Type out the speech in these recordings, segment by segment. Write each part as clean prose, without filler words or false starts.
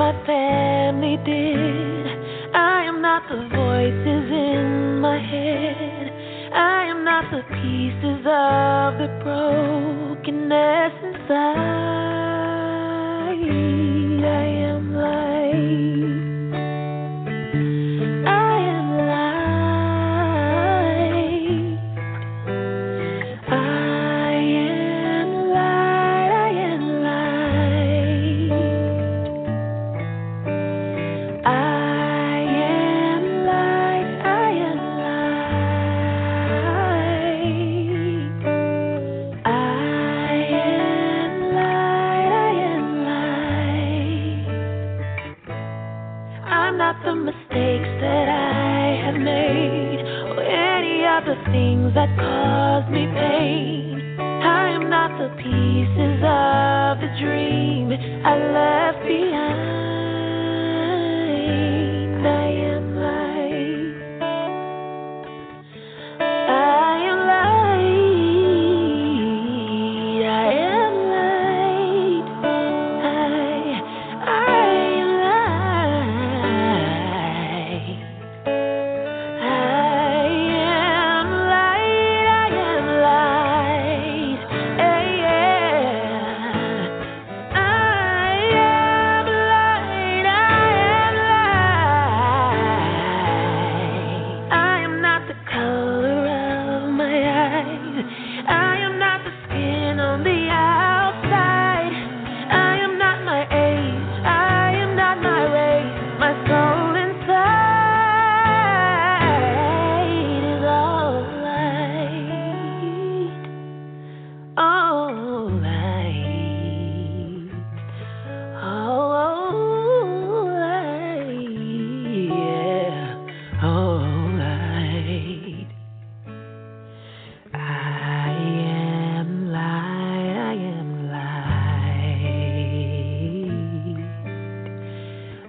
my family did. I am not the voices in my head. I am not the pieces of the brokenness inside. I am light. I am light. I am light. I am light. I am light. I am light. I am light. I am light. I'm not the mistakes that I have made or any of the things that cause me pain. I am not the pieces of the dream I left behind. I am light. I am light. I am light. I am light. I am light. I am light. Yeah. I am light. I am light. I am not the color of my eyes. I am not the skin on the outside. I am not my age. I am not my race. My soul inside is all light. All light. All light. Yeah. All light. I am light. I am light.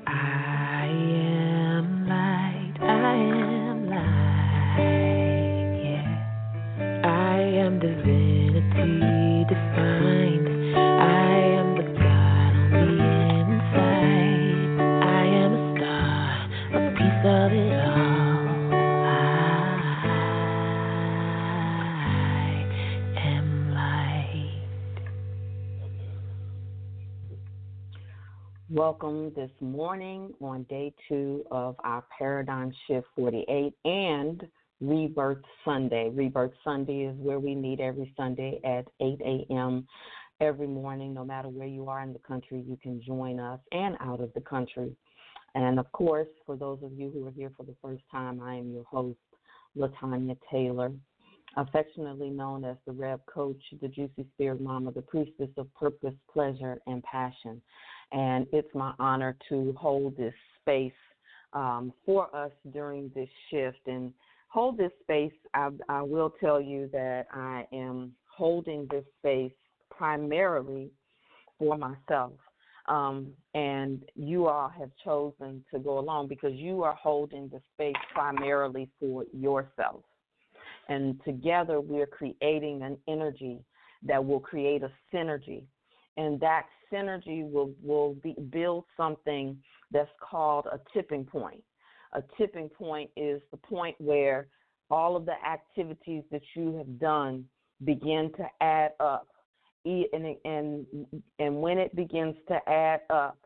I am light. I am light. Yeah. I am divinity defined. I am the God on the inside. I am a star, a piece of it all. I am light. Welcome this morning on day 2 of our Paradigm Shift 48 and Rebirth Sunday. Rebirth Sunday is where we meet every Sunday at 8 a.m. every morning. No matter where you are in the country, you can join us, and out of the country. And, of course, for those of you who are here for the first time, I am your host, LaTanya Taylor, affectionately known as the Rev Coach, the Juicy Spirit Mama, the Priestess of Purpose, Pleasure, and Passion. And it's my honor to hold this space for us during this shift. And hold this space, I will tell you that I am holding this space primarily for myself. And you all have chosen to go along because you are holding the space primarily for yourself. And together we're creating an energy that will create a synergy. And that synergy will build something that's called a tipping point. A tipping point is the point where all of the activities that you have done begin to add up. And when it begins to add up,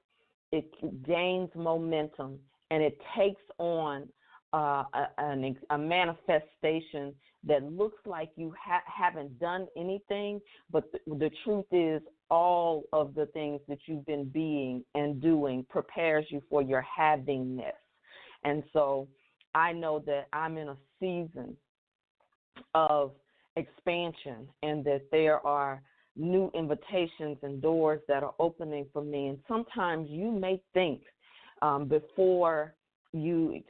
it gains momentum and it takes on a manifestation that looks like you haven't done anything, but the truth is all of the things that you've been being and doing prepares you for your havingness. And so I know that I'm in a season of expansion and that there are new invitations and doors that are opening for me. And sometimes you may think before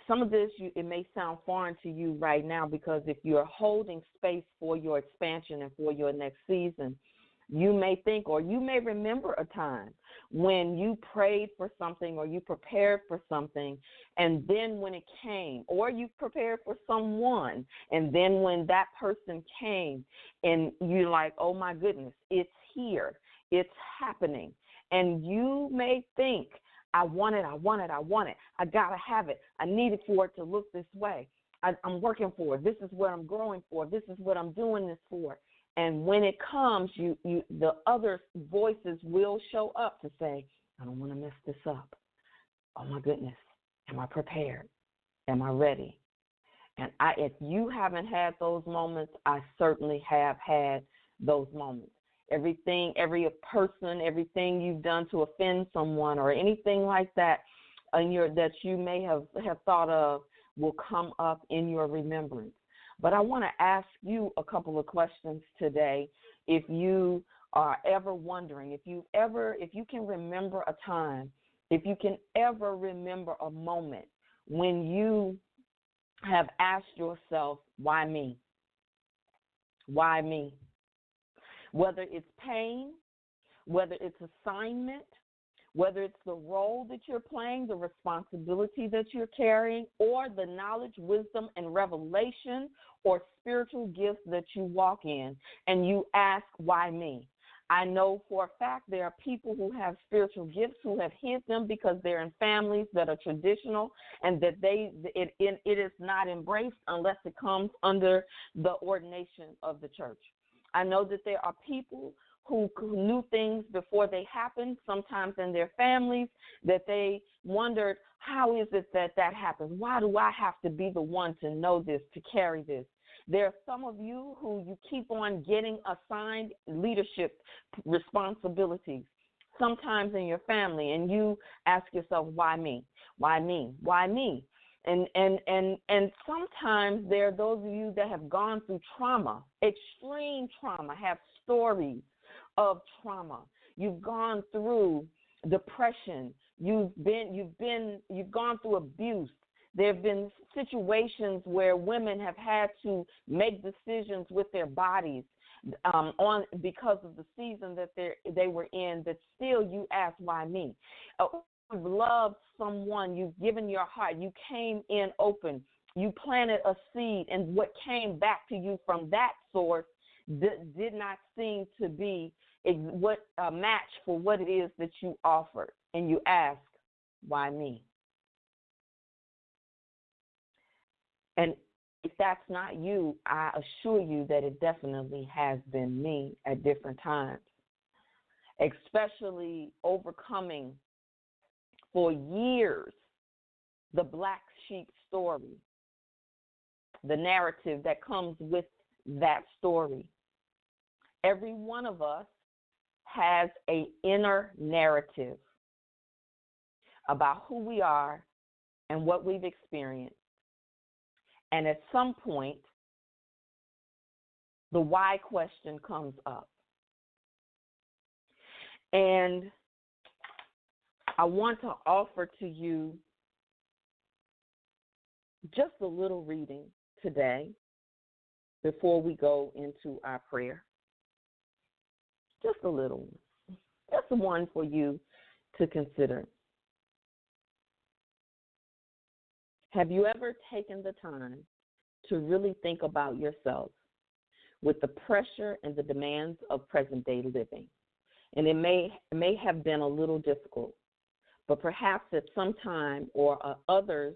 some of this, it may sound foreign to you right now because if you're holding space for your expansion and for your next season, you may think or you may remember a time when you prayed for something or you prepared for something, and then when it came, or you prepared for someone, and then when that person came and you're like, oh my goodness, it's here, it's happening. And you may think, I want it. I got to have it. I need it for it to look this way. I'm working for it. This is what I'm growing for. This is what I'm doing this for. And when it comes, the other voices will show up to say, I don't want to mess this up. Oh, my goodness. Am I prepared? Am I ready? And if you haven't had those moments, I certainly have had those moments. Every person, everything you've done to offend someone or anything like that that you may have thought of will come up in your remembrance. But I want to ask you a couple of questions today. If you are ever wondering, if you can remember a time, if you can ever remember a moment when you have asked yourself, why me? Why me? Whether it's pain, whether it's assignment, whether it's the role that you're playing, the responsibility that you're carrying, or the knowledge, wisdom, and revelation or spiritual gifts that you walk in, and you ask, why me? I know for a fact there are people who have spiritual gifts who have hid them because they're in families that are traditional and that it is not embraced unless it comes under the ordination of the church. I know that there are people who knew things before they happened, sometimes in their families, that they wondered, how is it that happens? Why do I have to be the one to know this, to carry this? There are some of you who you keep on getting assigned leadership responsibilities, sometimes in your family, and you ask yourself, why me? Why me? Why me? And sometimes there are those of you that have gone through trauma, extreme trauma, have stories of trauma. You've gone through depression. You've gone through abuse. There have been situations where women have had to make decisions with their bodies because of the season that they were in, that still you ask, why me? You've loved someone, you've given your heart, you came in open, you planted a seed, and what came back to you from that source did not seem to be a match for what it is that you offered. And you ask, why me? And if that's not you, I assure you that it definitely has been me at different times, especially overcoming for years the black sheep story, the narrative that comes with that story. Every one of us has an inner narrative about who we are and what we've experienced. And at some point, the why question comes up. And I want to offer to you just a little reading today before we go into our prayer. Just a little one. Just one for you to consider. Have you ever taken the time to really think about yourself with the pressure and the demands of present-day living? And it may have been a little difficult, but perhaps at some time or others,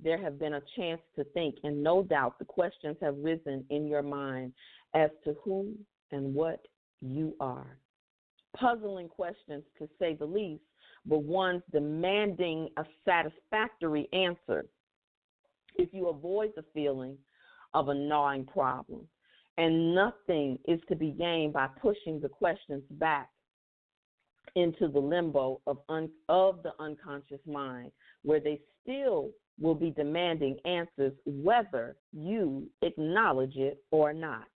there have been a chance to think, and no doubt the questions have risen in your mind as to who and what you are. Puzzling questions, to say the least, but ones demanding a satisfactory answer if you avoid the feeling of a gnawing problem. And nothing is to be gained by pushing the questions back into the limbo of the unconscious mind, where they still will be demanding answers whether you acknowledge it or not.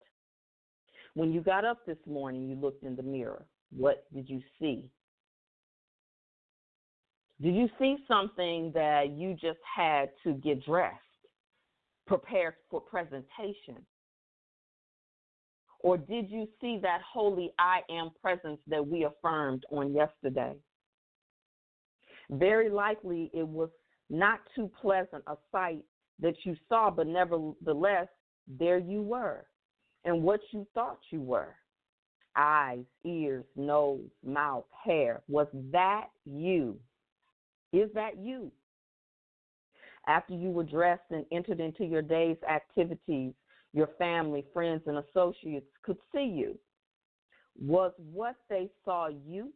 When you got up this morning, you looked in the mirror. What did you see? Did you see something that you just had to get dressed, prepared for presentation? Or did you see that holy I am presence that we affirmed on yesterday? Very likely it was not too pleasant a sight that you saw, but nevertheless, there you were, and what you thought you were. Eyes, ears, nose, mouth, hair. Was that you? Is that you? After you were dressed and entered into your day's activities, your family, friends, and associates could see you. Was what they saw you?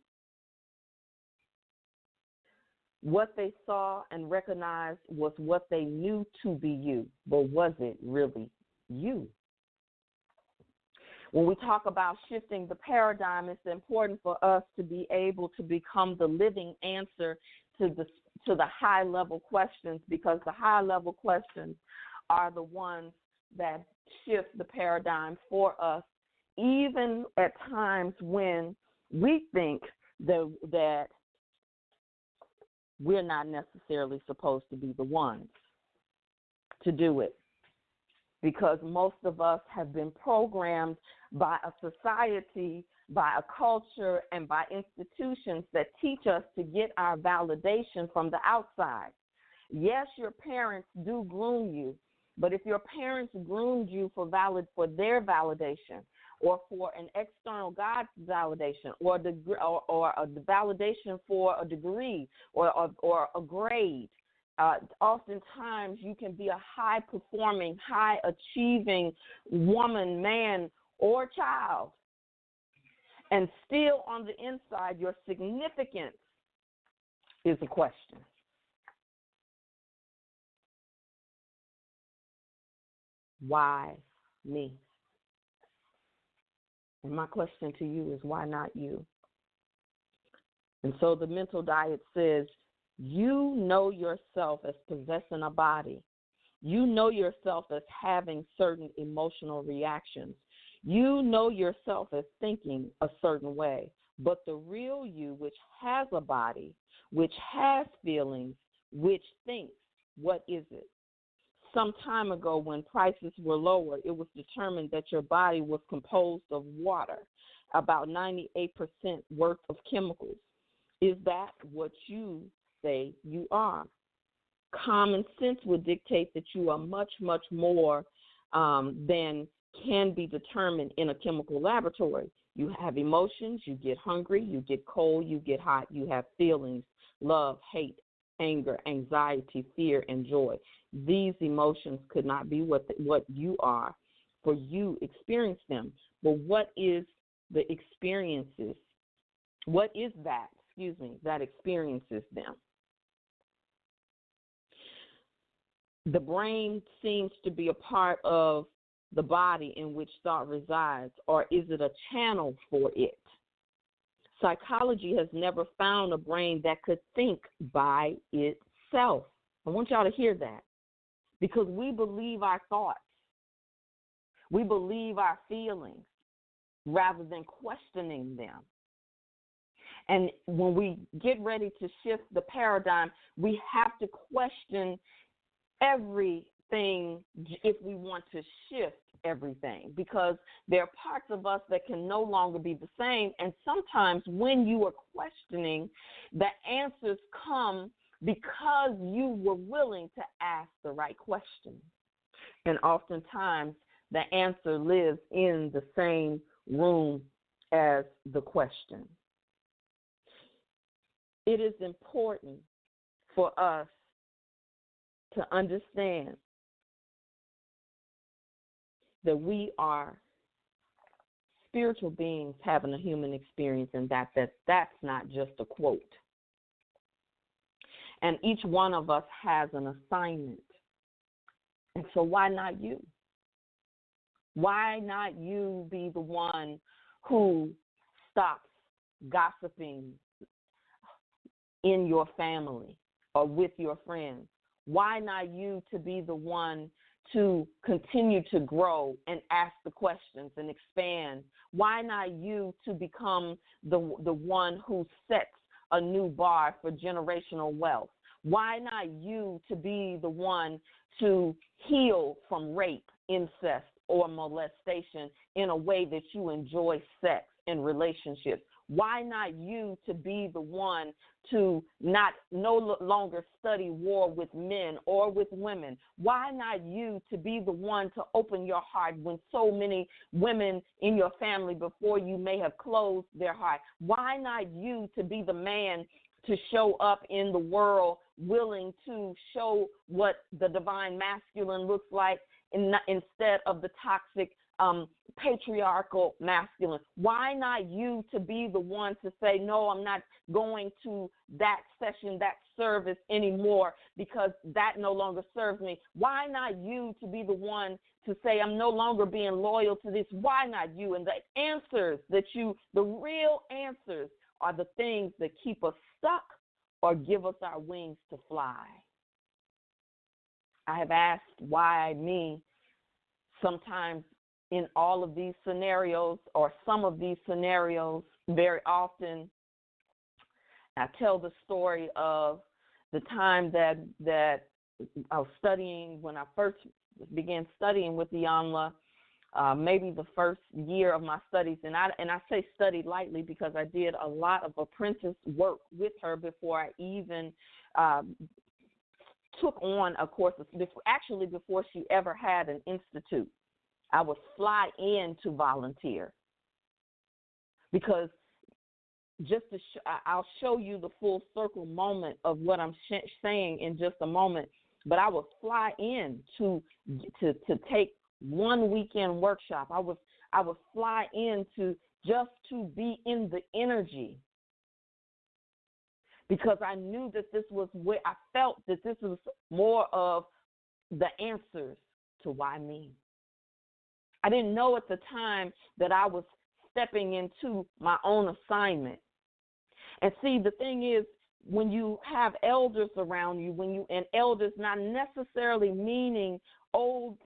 What they saw and recognized was what they knew to be you, but was it really you? When we talk about shifting the paradigm, it's important for us to be able to become the living answer to the high-level questions, because the high-level questions are the ones that shift the paradigm for us, even at times when we think that we're not necessarily supposed to be the ones to do it, because most of us have been programmed by a society, by a culture, and by institutions that teach us to get our validation from the outside. Yes, your parents do groom you, but if your parents groomed you for their validation, or for an external God's validation, or the validation for a degree or a grade, oftentimes you can be a high-performing, high-achieving woman, man, or child, and still on the inside your significance is a question. Why me? And my question to you is, why not you? And so the mental diet says, you know yourself as possessing a body. You know yourself as having certain emotional reactions. You know yourself as thinking a certain way. But the real you, which has a body, which has feelings, which thinks, what is it? Some time ago, when prices were lower, it was determined that your body was composed of water, about 98% worth of chemicals. Is that what you say you are? Common sense would dictate that you are much, much more than can be determined in a chemical laboratory. You have emotions, you get hungry, you get cold, you get hot, you have feelings, love, hate, anger, anxiety, fear, and joy. These emotions could not be what you are, for you experience them. But what is the experiences? What is that, that experiences them? The brain seems to be a part of the body in which thought resides, or is it a channel for it? Psychology has never found a brain that could think by itself. I want y'all to hear that, because we believe our thoughts. We believe our feelings rather than questioning them. And when we get ready to shift the paradigm, we have to question everything if we want to shift everything, because there are parts of us that can no longer be the same. And sometimes when you are questioning, the answers come because you were willing to ask the right question. And oftentimes the answer lives in the same room as the question. It is important for us to understand that we are spiritual beings having a human experience, and that's not just a quote. And each one of us has an assignment. And so why not you? Why not you be the one who stops gossiping in your family or with your friends? Why not you to be the one to continue to grow and ask the questions and expand? Why not you to become the one who sets a new bar for generational wealth? Why not you to be the one to heal from rape, incest, or molestation in a way that you enjoy sex and relationships? Why not you to be the one to no longer study war with men or with women? Why not you to be the one to open your heart when so many women in your family before you may have closed their heart? Why not you to be the man to show up in the world, willing to show what the divine masculine looks like instead of the toxic patriarchal masculine? Why not you to be the one to say, no, I'm not going to that session, that service anymore because that no longer serves me? Why not you to be the one to say, I'm no longer being loyal to this? Why not you? And the answers the real answers are the things that keep us stuck or give us our wings to fly. I have asked why me sometimes in all of these scenarios or some of these scenarios. Very often I tell the story of the time that I was studying, when I first began studying with Iyanla, maybe the first year of my studies, and I say studied lightly because I did a lot of apprentice work with her before I even took on a course, actually before she ever had an institute. I would fly in to volunteer because I'll show you the full circle moment of what I'm saying in just a moment, but I would fly in to take one weekend workshop. I would fly in to be in the energy because I knew that this was where I felt that this was more of the answers to why me. I didn't know at the time that I was stepping into my own assignment. And see, the thing is, when you have elders around you, and elders not necessarily meaning old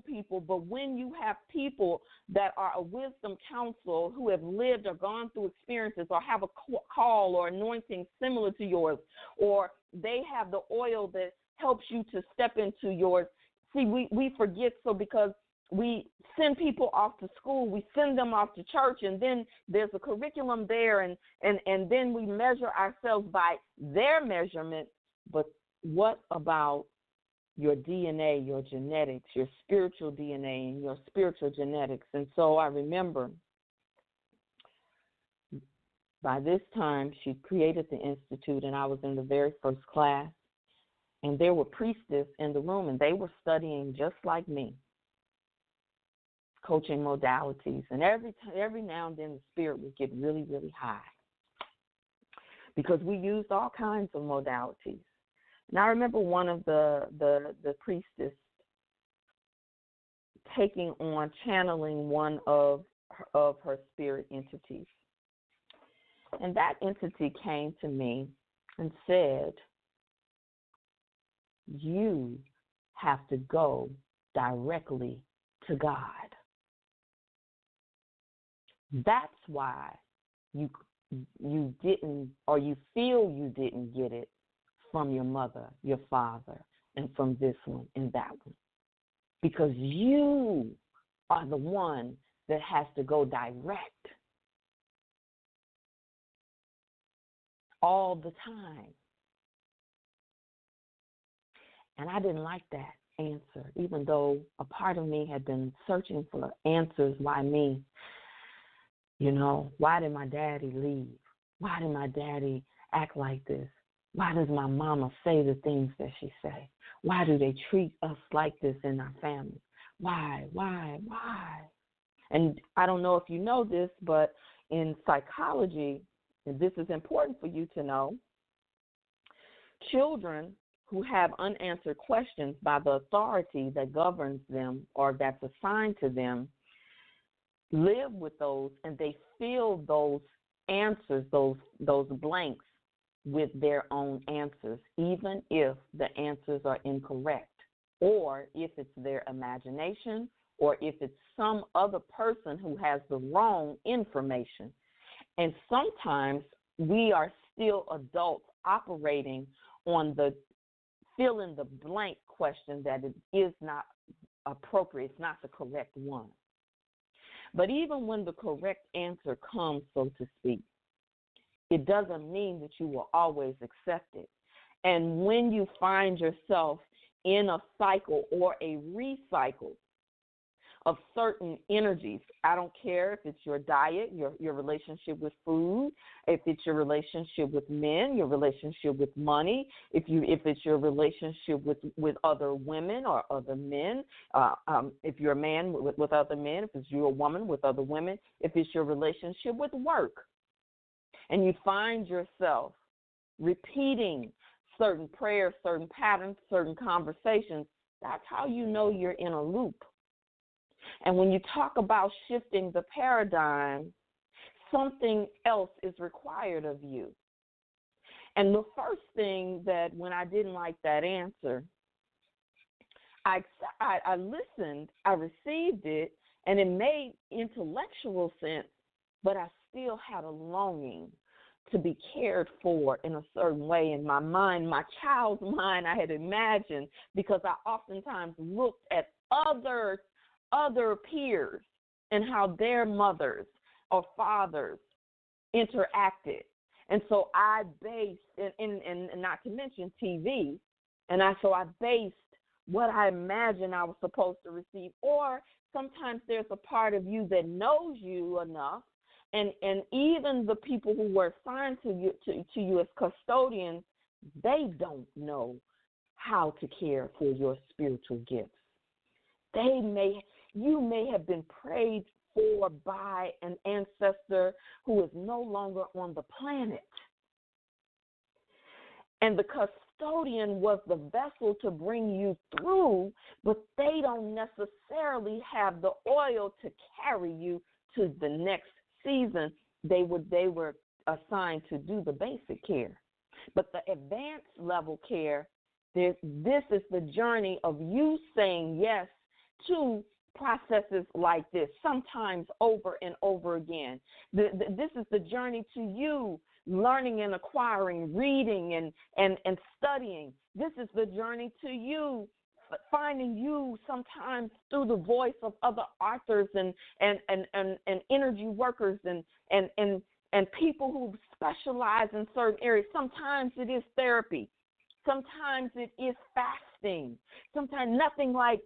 people, but when you have people that are a wisdom counsel who have lived or gone through experiences or have a call or anointing similar to yours, or they have the oil that helps you to step into yours. See, we forget, so because we send people off to school, we send them off to church, and then there's a curriculum there, and then we measure ourselves by their measurement. But what about your DNA, your genetics, your spiritual DNA, and your spiritual genetics? And so I remember by this time she created the institute, and I was in the very first class, and there were priestesses in the room, and they were studying just like me, coaching modalities, and every now and then the spirit would get really, really high because we used all kinds of modalities. And I remember one of the priestess taking on, channeling one of her spirit entities, and that entity came to me and said, "You have to go directly to God. That's why you didn't, or you feel you didn't get it from your mother, your father, and from this one and that one. Because you are the one that has to go direct all the time." And I didn't like that answer, even though a part of me had been searching for answers. Why me? You know, why did my daddy leave? Why did my daddy act like this? Why does my mama say the things that she say? Why do they treat us like this in our family? Why? And I don't know if you know this, but in psychology, and this is important for you to know, children who have unanswered questions by the authority that governs them or that's assigned to them live with those, and they fill those answers, those blanks, with their own answers, even if the answers are incorrect, or if it's their imagination, or if it's some other person who has the wrong information. And sometimes we are still adults operating on the fill in the blank question that it is not appropriate, it's not the correct one. But even when the correct answer comes, so to speak, it doesn't mean that you will always accept it. And when you find yourself in a cycle or a recycle of certain energies. I don't care if it's your diet, your relationship with food, if it's your relationship with men, your relationship with money, if it's your relationship with other women or other men, if you're a man with other men, if it's you're a woman with other women, if it's your relationship with work, and you find yourself repeating certain prayers, certain patterns, certain conversations, that's how you know you're in a loop. And when you talk about shifting the paradigm, something else is required of you. And the first thing that when I didn't like that answer, I listened, I received it, and it made intellectual sense, but I still had a longing to be cared for in a certain way in my mind, my child's mind. I had imagined, because I oftentimes looked at other peers and how their mothers or fathers interacted. And so I based, and not to mention TV, so I based what I imagined I was supposed to receive. Or sometimes there's a part of you that knows you enough, and even the people who were assigned to you as custodians, they don't know how to care for your spiritual gifts. You may have been prayed for by an ancestor who is no longer on the planet. And the custodian was the vessel to bring you through, but they don't necessarily have the oil to carry you to the next season. They were assigned to do the basic care. But the advanced level care, this is the journey of you saying yes to processes like this, sometimes over and over again. This is the journey to you learning and acquiring, reading and studying. This is the journey to you finding you sometimes through the voice of other authors and energy workers and people who specialize in certain areas. Sometimes it is therapy. Sometimes it is fasting. Sometimes nothing like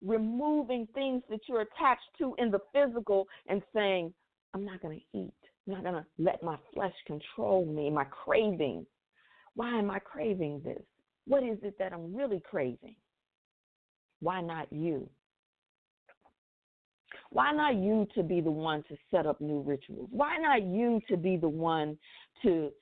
removing things that you're attached to in the physical and saying, I'm not going to eat. I'm not going to let my flesh control me, my craving. Why am I craving this? What is it that I'm really craving? Why not you? Why not you to be the one to set up new rituals? Why not you to be the one to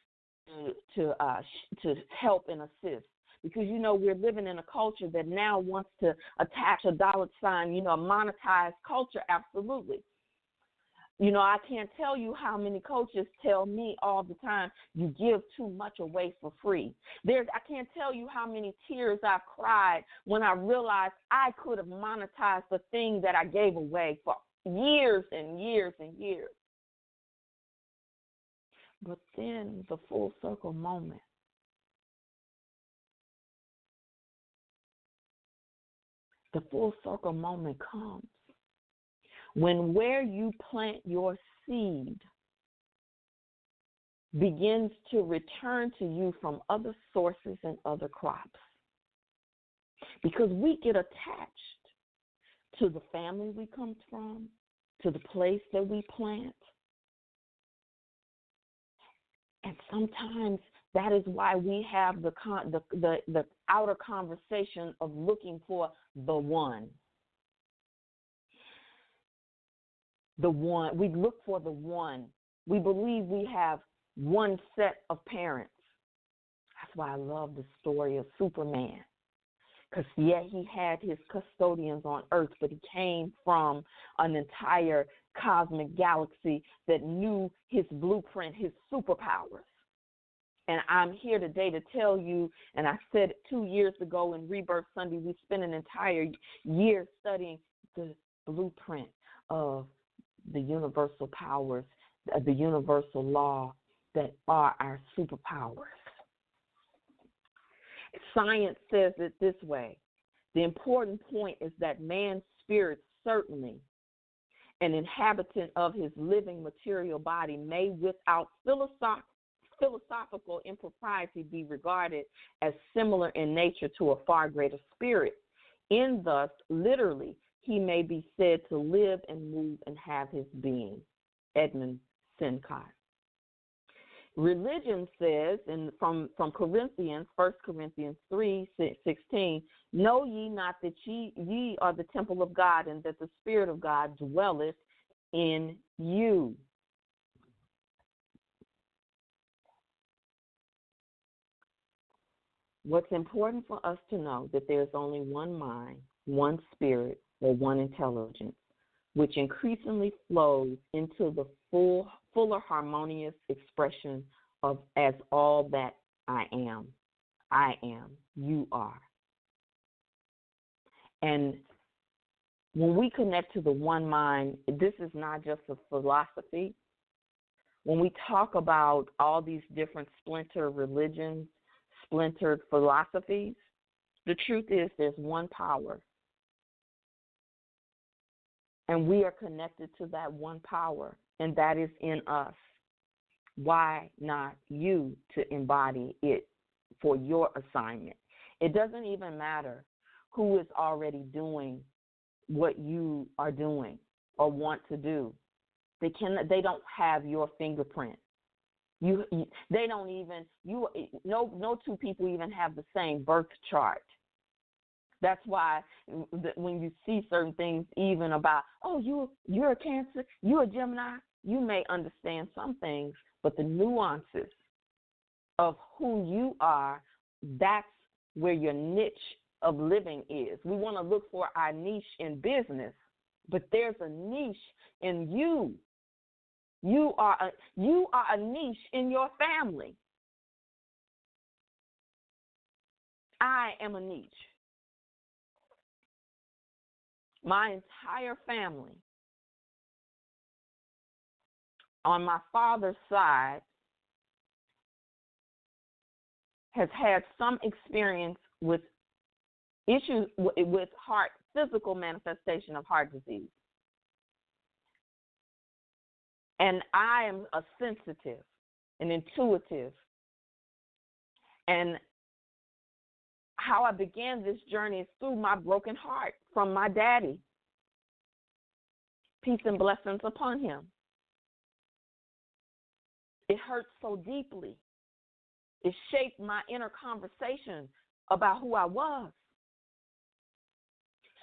help and assist? Because, we're living in a culture that now wants to attach a dollar sign, a monetized culture, absolutely. I can't tell you how many coaches tell me all the time, you give too much away for free. I can't tell you how many tears I've cried when I realized I could have monetized the thing that I gave away for years and years and years. But then the full circle moment. The full circle moment comes when where you plant your seed begins to return to you from other sources and other crops. Because we get attached to the family we come from, to the place that we plant. And sometimes that is why we have the outer conversation of looking for the one. The one. We look for the one. We believe we have one set of parents. That's why I love the story of Superman. Because, he had his custodians on Earth, but he came from an entire cosmic galaxy that knew his blueprint, his superpowers. And I'm here today to tell you, and I said it 2 years ago in Rebirth Sunday, we spent an entire year studying the blueprint of the universal powers, the universal law that are our superpowers. Science says it this way. The important point is that man's spirit, certainly an inhabitant of his living material body, may without philosophical impropriety be regarded as similar in nature to a far greater spirit, in thus literally he may be said to live and move and have his being. Edmund Sincott. Religion says, from Corinthians, 1 Corinthians 3:16, know ye not that ye are the temple of God, and that the Spirit of God dwelleth in you. What's important for us to know that there's only one mind, one spirit, or one intelligence, which increasingly flows into the fuller harmonious expression of as all that I am, you are. And when we connect to the one mind, this is not just a philosophy. When we talk about all these different splinter religions, splintered philosophies, the truth is there's one power. And we are connected to that one power, and that is in us. Why not you to embody it for your assignment? It doesn't even matter who is already doing what you are doing or want to do. They don't have your fingerprint. No two people even have the same birth chart. That's why when you see certain things, even about, you're a Cancer, you're a Gemini, you may understand some things, but the nuances of who you are, that's where your niche of living is. We want to look for our niche in business, but there's a niche in you. You are a niche in your family. I am a niche. My entire family, on my father's side, has had some experience with issues with heart, physical manifestation of heart disease. And I am a sensitive and intuitive. And how I began this journey is through my broken heart from my daddy. Peace and blessings upon him. It hurt so deeply. It shaped my inner conversation about who I was.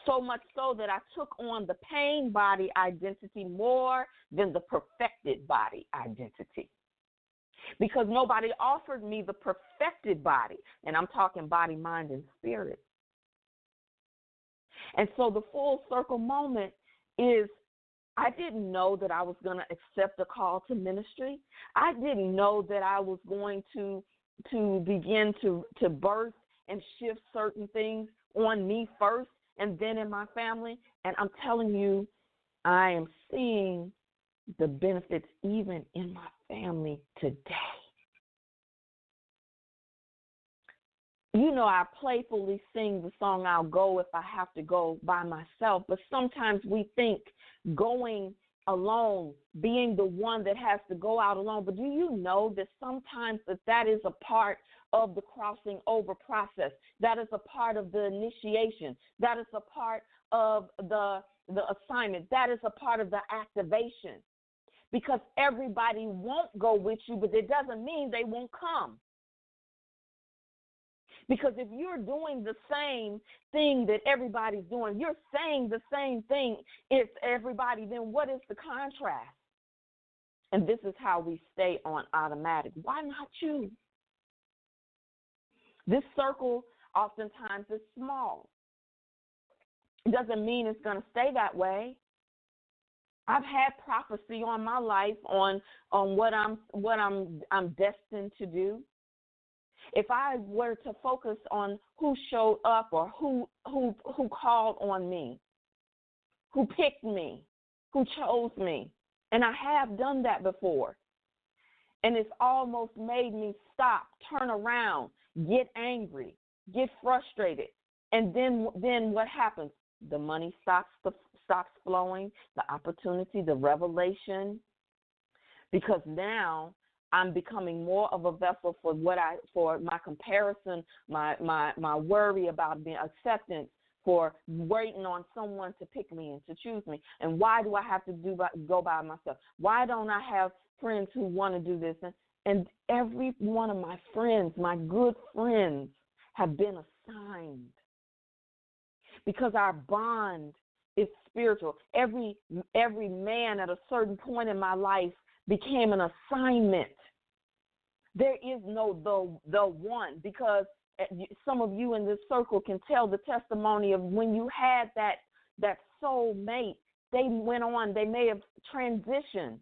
So much so that I took on the pain body identity more than the perfected body identity. Because nobody offered me the perfected body. And I'm talking body, mind, and spirit. And so the full circle moment is, I didn't know that I was going to accept a call to ministry. I didn't know that I was going to begin to birth and shift certain things on me first and then in my family. And I'm telling you, I am seeing the benefits even in my family today. You know, I playfully sing the song, I'll go if I have to go by myself. But sometimes we think going alone, being the one that has to go out alone. But do you know that sometimes that is a part of the crossing over process? That is a part of the initiation. That is a part of the assignment. That is a part of the activation. Because everybody won't go with you, but it doesn't mean they won't come. Because if you're doing the same thing that everybody's doing, you're saying the same thing as everybody, then what is the contrast? And this is how we stay on automatic. Why not you? This circle oftentimes is small. It doesn't mean it's going to stay that way. I've had prophecy on my life on what I'm destined to do. If I were to focus on who showed up or who called on me, who picked me, who chose me, and I have done that before, and it's almost made me stop, turn around, get angry, get frustrated, and then what happens? The money stops flowing, the opportunity, the revelation, because now I'm becoming more of a vessel for my comparison, my worry about being acceptance, for waiting on someone to pick me and to choose me. And why do I have to go by myself? Why don't I have friends who want to do this? And every one of my friends, my good friends, have been assigned because our bond is spiritual. Every man at a certain point in my life became an assignment. There is no the one, because some of you in this circle can tell the testimony of when you had that soul mate. They went on, they may have transitioned,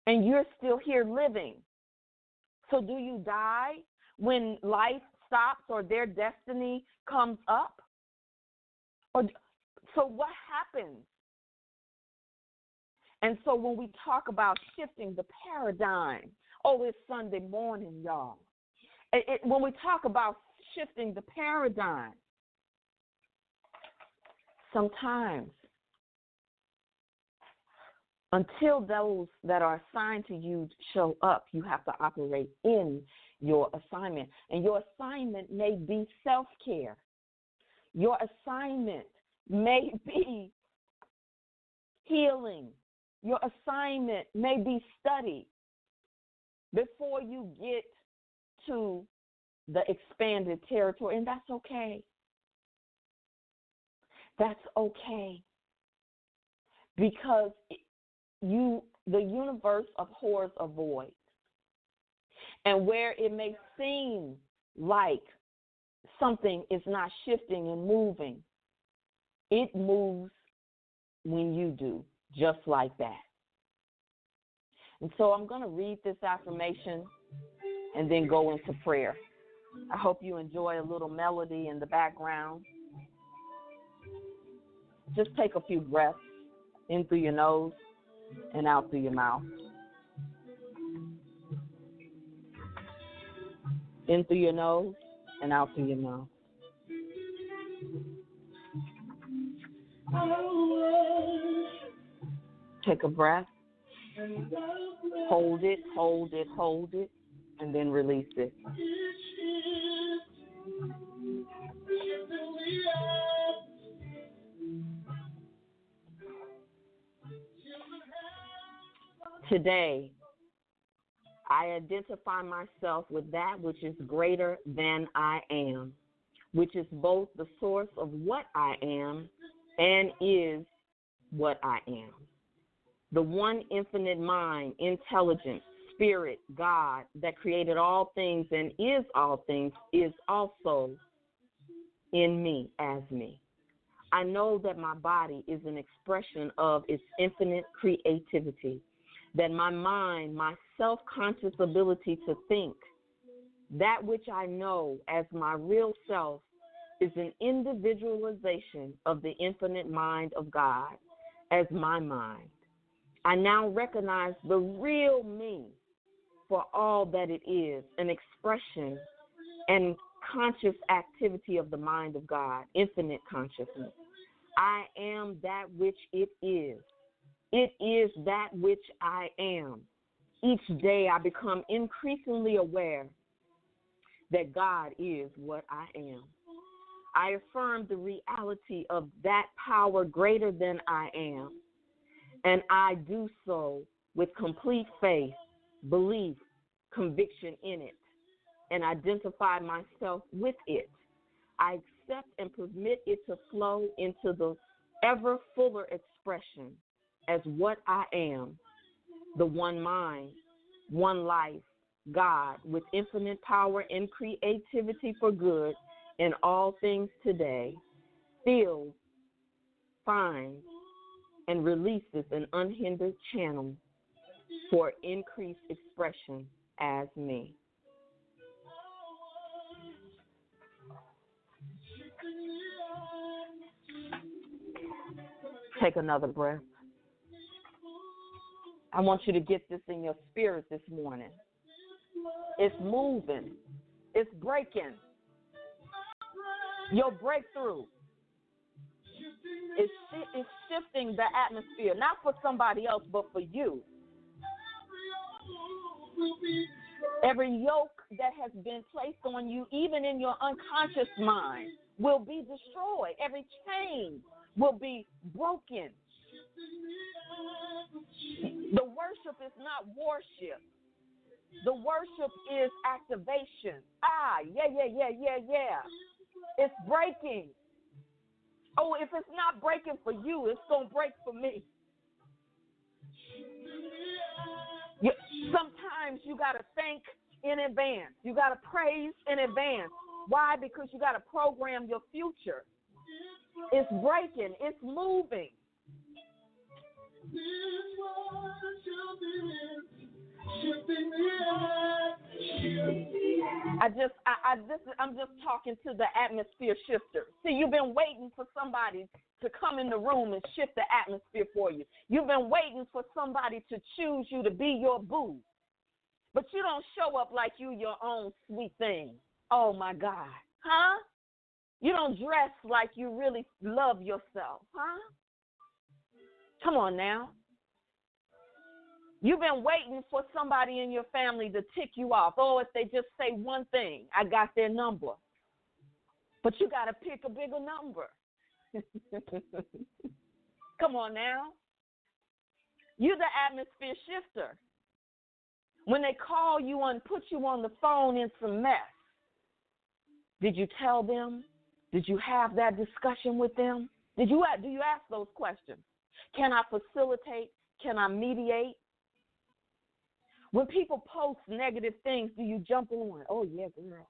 and you're still here living. So do you die when life stops or their destiny comes up? So what happens? And so when we talk about shifting the paradigm, it's Sunday morning, y'all. When we talk about shifting the paradigm, sometimes until those that are assigned to you show up, you have to operate in your assignment. And your assignment may be self-care. Your assignment may be healing. Your assignment may be study before you get to the expanded territory, and that's okay. That's okay. Because the universe abhors a void. And where it may seem like something is not shifting and moving, it moves when you do, just like that. And so I'm going to read this affirmation and then go into prayer. I hope you enjoy a little melody in the background. Just take a few breaths in through your nose and out through your mouth. In through your nose and out through your mouth. Take a breath. Hold it, hold it, hold it, and then release it. Today, I identify myself with that which is greater than I am, which is both the source of what I am and is what I am. The one infinite mind, intelligence, spirit, God, that created all things and is all things, is also in me as me. I know that my body is an expression of its infinite creativity, that my mind, my self-conscious ability to think, that which I know as my real self, is an individualization of the infinite mind of God as my mind. I now recognize the real me for all that it is, an expression and conscious activity of the mind of God, infinite consciousness. I am that which it is. It is that which I am. Each day I become increasingly aware that God is what I am. I affirm the reality of that power greater than I am, and I do so with complete faith, belief, conviction in it, and identify myself with it. I accept and permit it to flow into the ever fuller expression as what I am, the one mind, one life, God, with infinite power and creativity for good in all things today, feels, finds, and releases an unhindered channel for increased expression as me. Take another breath. I want you to get this in your spirit this morning. It's moving. It's breaking. Your breakthrough is shifting the atmosphere, not for somebody else, but for you. Every yoke that has been placed on you, even in your unconscious mind, will be destroyed. Every chain will be broken. The worship is not worship. The worship is activation. Yeah. It's breaking. Oh, if it's not breaking for you, it's going to break for me. Sometimes you got to thank in advance. You got to praise in advance. Why? Because you got to program your future. It's breaking. It's moving. I'm just talking to the atmosphere shifter. See, you've been waiting for somebody to come in the room and shift the atmosphere for you. You've been waiting for somebody to choose you to be your boo. But you don't show up like you your own sweet thing. Oh, my God. Huh? You don't dress like you really love yourself. Huh? Come on now. You've been waiting for somebody in your family to tick you off. Oh, if they just say one thing, I got their number. But you got to pick a bigger number. Come on now. You're the atmosphere shifter. When they call you and put you on the phone in some mess, did you tell them? Did you have that discussion with them? Do you ask those questions? Can I facilitate? Can I mediate? When people post negative things, do you jump on? Oh, yeah, girl.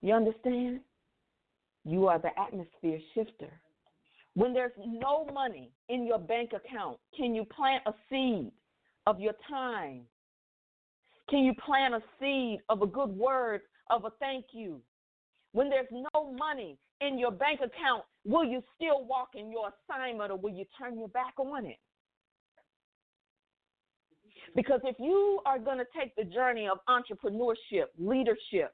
You understand? You are the atmosphere shifter. When there's no money in your bank account, can you plant a seed of your time? Can you plant a seed of a good word, of a thank you? When there's no money in your bank account, will you still walk in your assignment, or will you turn your back on it? Because if you are going to take the journey of entrepreneurship, leadership,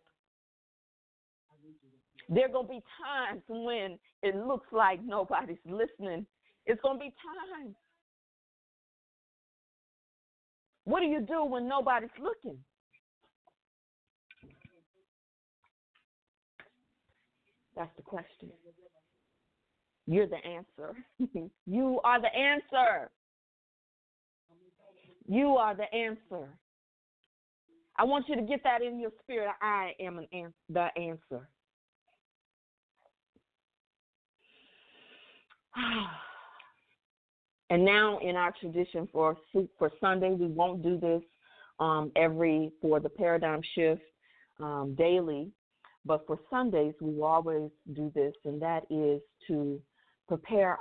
there are going to be times when it looks like nobody's listening. It's going to be times. What do you do when nobody's looking? That's the question. You're the answer. You are the answer. You are the answer. I want you to get that in your spirit. I am the answer. And now in our tradition for Sunday, we won't do this for the paradigm shift daily, but for Sundays we will always do this, and that is to prepare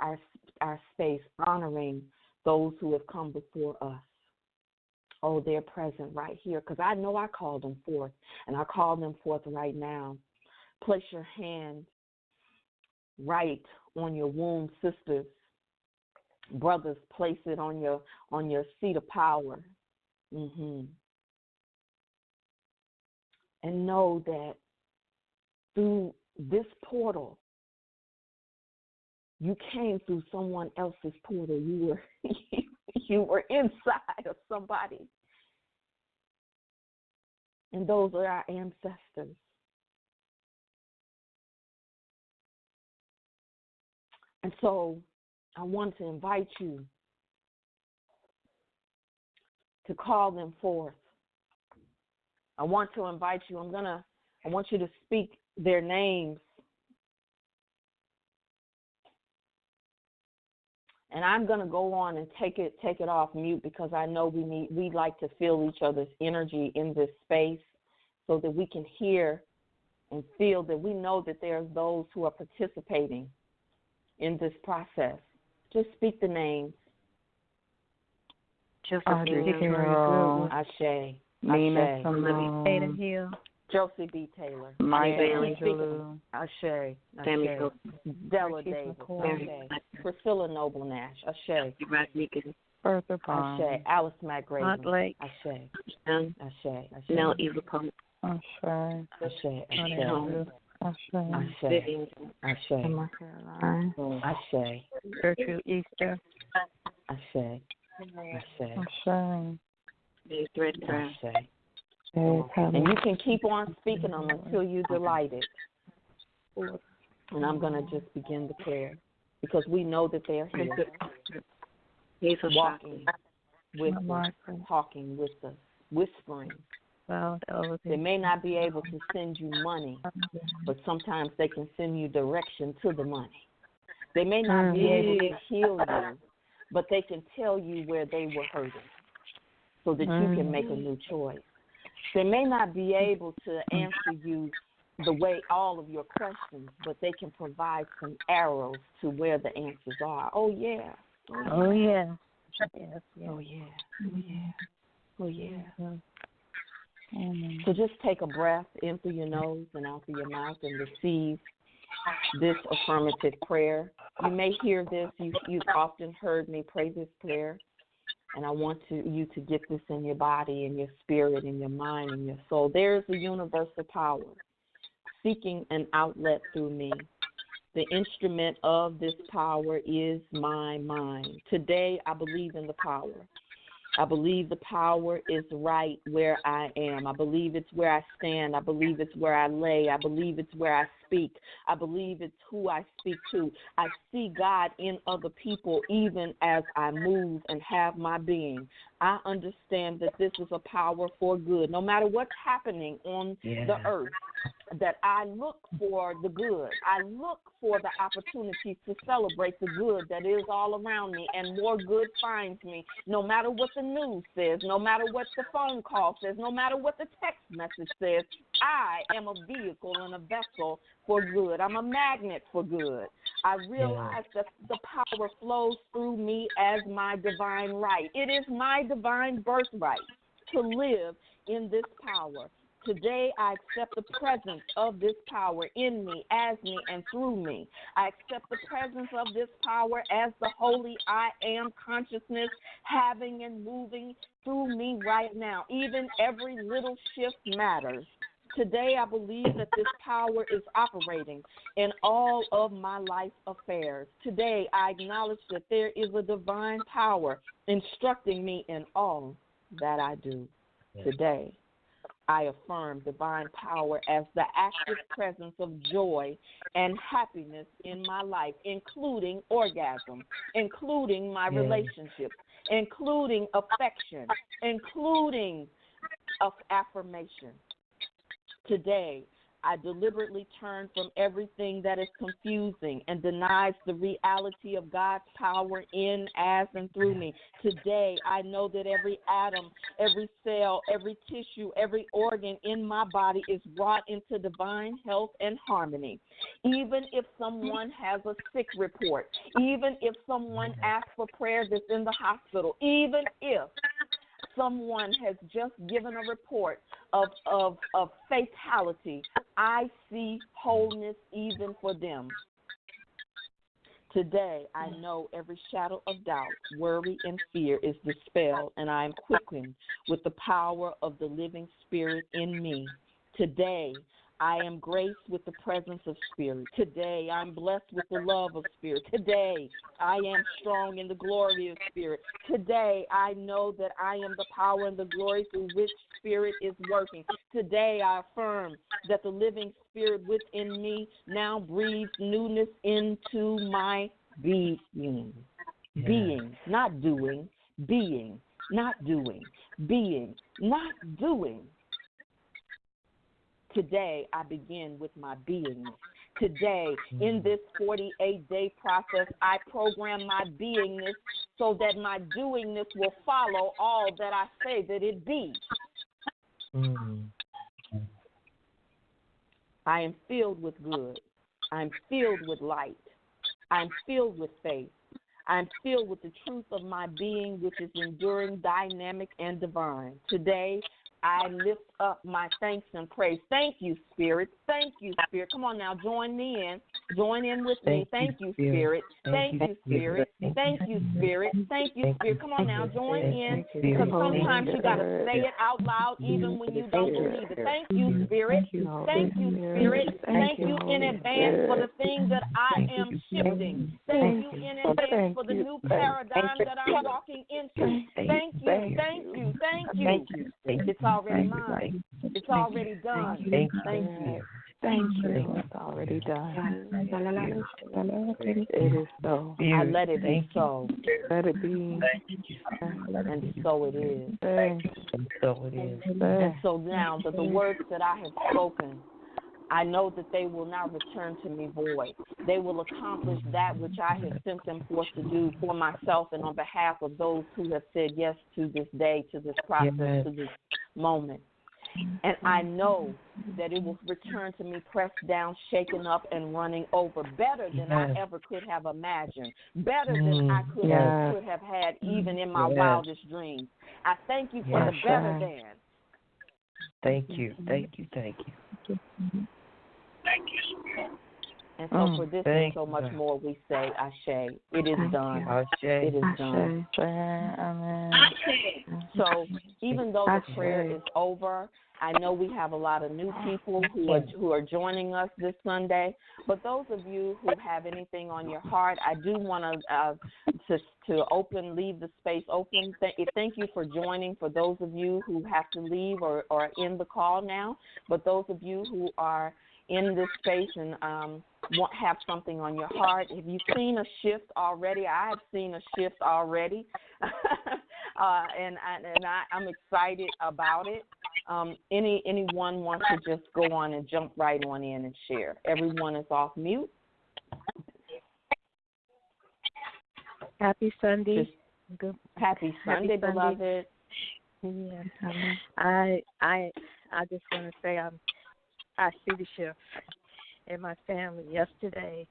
our space, honoring those who have come before us. Oh, they're present right here, because I know I called them forth, and I call them forth right now. Place your hand right on your womb, sisters. Brothers, place it on your seat of power. And know that through this portal, you came through someone else's portal. You were inside of somebody. And those are our ancestors. And so I want to invite you to call them forth. I want to invite you. I want you to speak their names. And I'm going to go on and take it off mute, because I know we like to feel each other's energy in this space, so that we can hear and feel that we know that there's those who are participating in this process. Just speak the names. Josephine Ashe. Nina Simone, Ada Hill, Josie B. Taylor, Maya Angelou, Ashe, Sammy Della Davis, Ashe, Priscilla Noble Nash, Ashe, Bertha Pond, Ashe, Alice McGraven, Hunt Lake, Ashe, Ashe, Nell Eva Pope, Ashe, Ashe, Ashe, Emma Caroline, Ashe, Gertrude Easter, Ashe, Ashe, and you can keep on speaking them until you're delighted. And I'm going to just begin the prayer because we know that they are here, walking with us, talking with us, whispering. They may not be able to send you money, but sometimes they can send you direction to the money. They may not be able to heal you, but they can tell you where they were hurting so that you can make a new choice. They may not be able to answer you the way all of your questions, but they can provide some arrows to where the answers are. Oh, yeah. Oh, yeah. Yes, yes. Oh, yeah. Oh, yeah. Oh, yeah. So just take a breath in through your nose and out through your mouth and receive this affirmative prayer. You may hear this. You've often heard me pray this prayer, and I want you to get this in your body, in your spirit, in your mind, in your soul. There is a universal power seeking an outlet through me. The instrument of this power is my mind. Today, I believe in the power. I believe the power is right where I am. I believe it's where I stand. I believe it's where I lay. I believe it's where I speak. I believe it's who I speak to. I see God in other people even as I move and have my being. I understand that this is a power for good. No matter what's happening on the earth, that I look for the good. I look for the opportunities to celebrate the good that is all around me, and more good finds me. No matter what the news says, no matter what the phone call says, no matter what the text message says, I am a vehicle and a vessel for good. I'm a magnet for good. I realize that the power flows through me as my divine right. It is my divine birthright to live in this power. Today, I accept the presence of this power in me, as me, and through me. I accept the presence of this power as the holy I am consciousness having and moving through me right now. Even every little shift matters. Today, I believe that this power is operating in all of my life affairs. Today, I acknowledge that there is a divine power instructing me in all that I do. Today, I affirm divine power as the active presence of joy and happiness in my life, including orgasm, including my relationships, including affection, including affirmation. Today, I deliberately turn from everything that is confusing and denies the reality of God's power in, as, and through me. Today, I know that every atom, every cell, every tissue, every organ in my body is brought into divine health and harmony. Even if someone has a sick report, even if someone asks for prayer that's in the hospital, even if someone has just given a report of fatality, I see wholeness even for them. Today, I know every shadow of doubt, worry, and fear is dispelled, and I am quickened with the power of the living Spirit in me. Today, I am graced with the presence of Spirit. Today, I'm blessed with the love of Spirit. Today, I am strong in the glory of Spirit. Today, I know that I am the power and the glory through which Spirit is working. Today, I affirm that the living Spirit within me now breathes newness into my being. Being, not doing. Being, not doing. Being, not doing. Today, I begin with my beingness. Today, in this 48-day process, I program my beingness so that my doingness will follow all that I say that it be. I am filled with good. I'm filled with light. I'm filled with faith. I'm filled with the truth of my being, which is enduring, dynamic, and divine. Today, I lift up my thanks and praise. Thank you, Spirit. Thank you, Spirit. Come on now, join me in. Join in with me. Thank you, Spirit. Thank you, Spirit. Thank you, Spirit. Thank you, Spirit. Come on now, join in. Because sometimes you got to say it out loud even when you don't believe it. Thank you, Spirit. Thank you, Spirit. Thank you in advance for the things that I am shifting. Thank you in advance for the new paradigm that I'm walking into. Thank you, thank you, thank you. It's already mine. It's already done. Thank you. Thank you. It's already done. It is so. I let it be so. Let it be. And so it is. And so it is. And so now that the words that I have spoken, I know that they will not return to me void. They will accomplish that which I have sent them forth to do for myself and on behalf of those who have said yes to this day, to this process, to this moment. And I know that it will return to me pressed down, shaken up, and running over better than I ever could have imagined, better than I could have had even in my wildest dreams. I thank you for the better than. Thank you. Thank you. Thank you. Thank you. And so for this and so much more, we say, Ashe. It is done. Ashe. It is done. Amen. So even though the prayer is over, I know we have a lot of new people who are joining us this Sunday. But those of you who have anything on your heart, I do want to leave the space open. Thank you for joining. For those of you who have to leave or are in the call now, but those of you who are in this space and have something on your heart, have you seen a shift already? I have seen a shift already, and I'm excited about it. Anyone wants to just go on and jump right on in and share? Everyone is off mute. Happy Sunday. Happy Sunday, beloved. Yeah. I just want to say I see the shift in my family. Yesterday,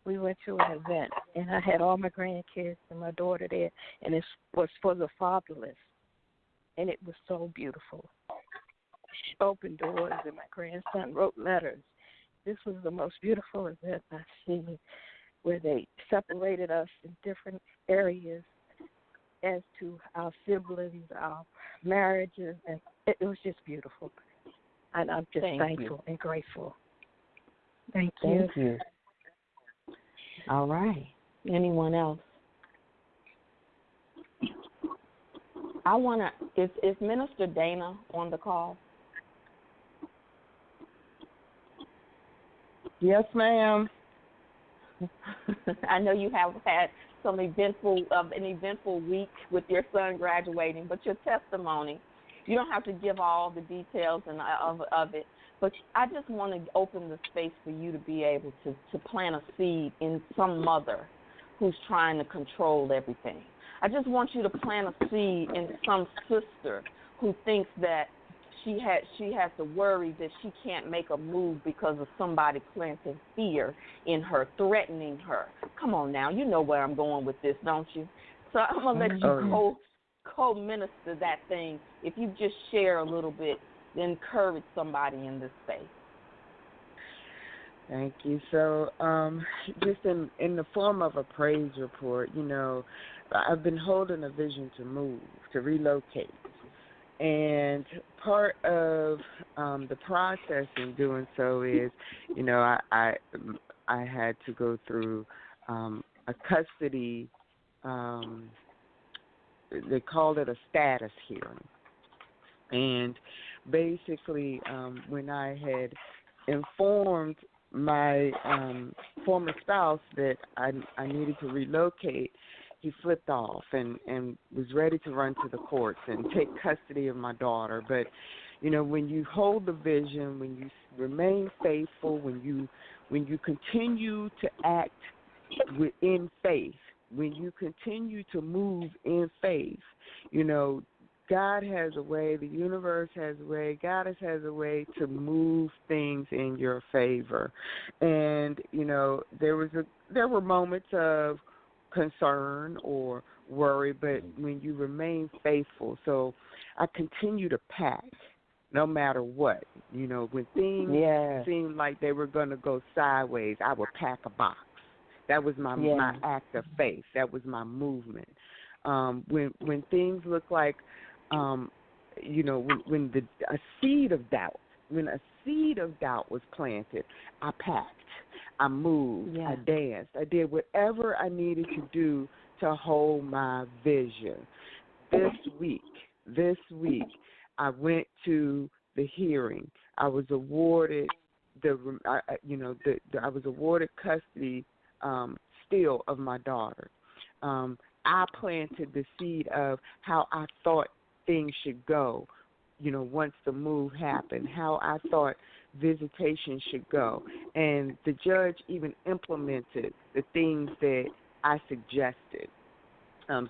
we went to an event, and I had all my grandkids and my daughter there, and it was for the fatherless, and it was so beautiful. She opened doors, and my grandson wrote letters. This was the most beautiful event I've seen, where they separated us in different areas as to our siblings, our marriages, and it was just beautiful. And I'm just thankful and grateful. Thank you. Thank you. All right. Anyone else? I want to, is Minister Dana on the call? Yes, ma'am. I know you have had an eventful week with your son graduating, but your testimony, you don't have to give all the details of it, but I just want to open the space for you to be able to plant a seed in some mother who's trying to control everything. I just want you to plant a seed in some sister who thinks that she has to worry that she can't make a move because of somebody planting fear in her, threatening her. Come on now, you know where I'm going with this, don't you? So I'm going to let you co-minister that thing. If you just share a little bit, encourage somebody in this space. Thank you. So just in the form of a praise report, I've been holding a vision to move, to relocate. And part of the process in doing so is, I had to go through a custody, they called it a status hearing. And basically, when I had informed my former spouse that I needed to relocate, he flipped off and was ready to run to the courts and take custody of my daughter. But, when you hold the vision, when you remain faithful, when you continue to act in faith, when you continue to move in faith, God has a way, the universe has a way, God has a way to move things in your favor. And, there were moments of concern or worry, but when you remain faithful. So I continue to pack no matter what. When things seemed like they were going to go sideways, I would pack a box. That was my act of faith. That was my movement. When things look like, when a seed of doubt was planted, I packed. I moved, I danced, I did whatever I needed to do to hold my vision. This week, I went to the hearing. I was awarded I was awarded custody still of my daughter. I planted the seed of how I thought things should go, once the move happened, how I thought visitation should go. And the judge even implemented the things that I suggested.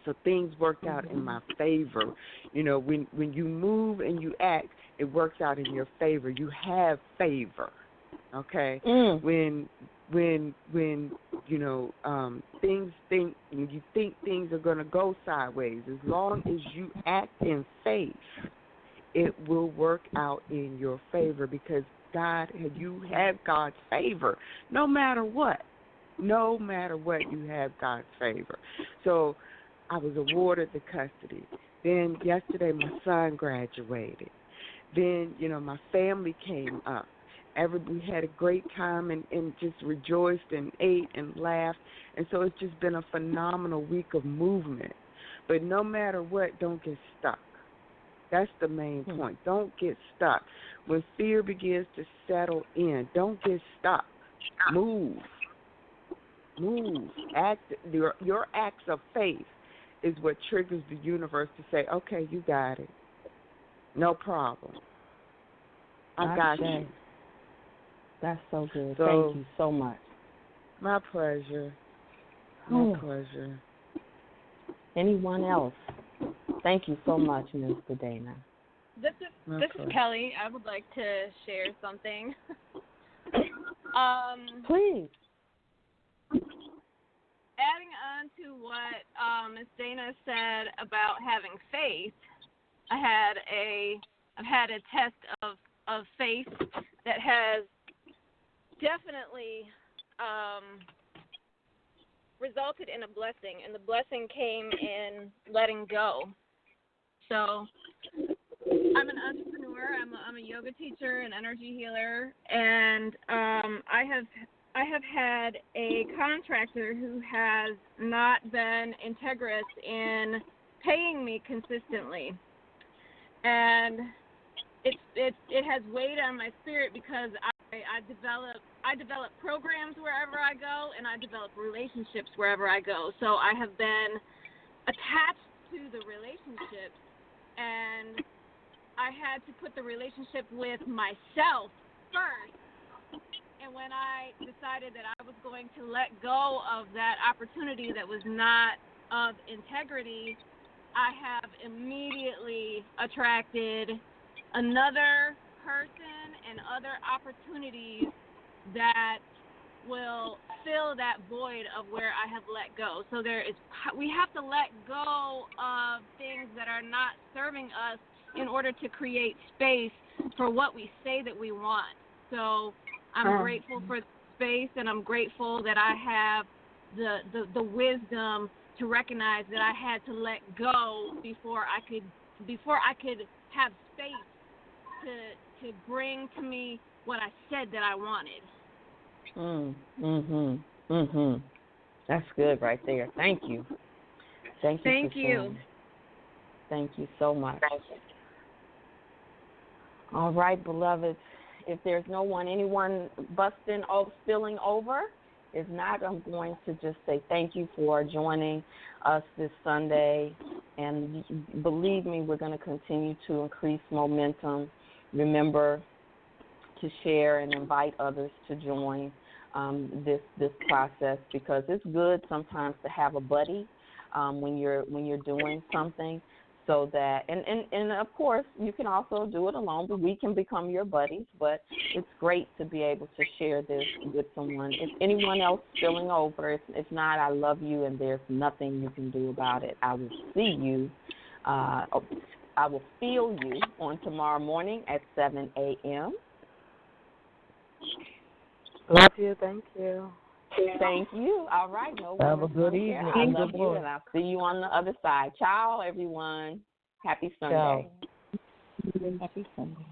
So things worked out in my favor. When you move and you act, it works out in your favor. You have favor. Okay? When you think things are going to go sideways, as long as you act in faith, it will work out in your favor, because you have God's favor no matter what. No matter what, you have God's favor. So I was awarded the custody. Then yesterday my son graduated. Then, my family came up. We had a great time and just rejoiced and ate and laughed. And so it's just been a phenomenal week of movement. But no matter what, don't get stuck. That's the main point. Don't get stuck. When fear begins to settle in, don't get stuck. Move. Act. Your acts of faith is what triggers the universe to say, okay, you got it. No problem. I got you. That's so good. Thank you so much. My pleasure. My pleasure. Anyone else? Thank you so much, Mr. Dana. This is Kelly. I would like to share something. Please. Adding on to what Ms. Dana said about having faith, I've had a test of faith that has definitely resulted in a blessing, and the blessing came in letting go. So I'm an entrepreneur. I'm a yoga teacher, an energy healer, and I have had a contractor who has not been integrous in paying me consistently, and it has weighed on my spirit, because I develop programs wherever I go, and I develop relationships wherever I go. So I have been attached to the relationships, and I had to put the relationship with myself first. And when I decided that I was going to let go of that opportunity that was not of integrity, I have immediately attracted another person and other opportunities that will fill that void of where I have let go. So we have to let go of things that are not serving us in order to create space for what we say that we want. So I'm grateful for the space, and I'm grateful that I have the wisdom to recognize that I had to let go before I could have space to bring to me what I said that I wanted. That's good right there. Thank you. Thank you. Thank you so much. All right, beloveds. If there's anyone spilling over, if not, I'm going to just say thank you for joining us this Sunday. And believe me, we're going to continue to increase momentum. Remember to share and invite others to join this process, because it's good sometimes to have a buddy when you're doing something, so that and of course you can also do it alone, but we can become your buddies. But it's great to be able to share this with someone. If anyone else spilling over, if not, I love you, and there's nothing you can do about it. I will see you. I will feel you on tomorrow morning at 7 a.m. Love you. Thank you. Thank you. All right. Have a good evening. I love you, and I'll see you on the other side. Ciao, everyone. Happy Sunday. Ciao. Happy Sunday.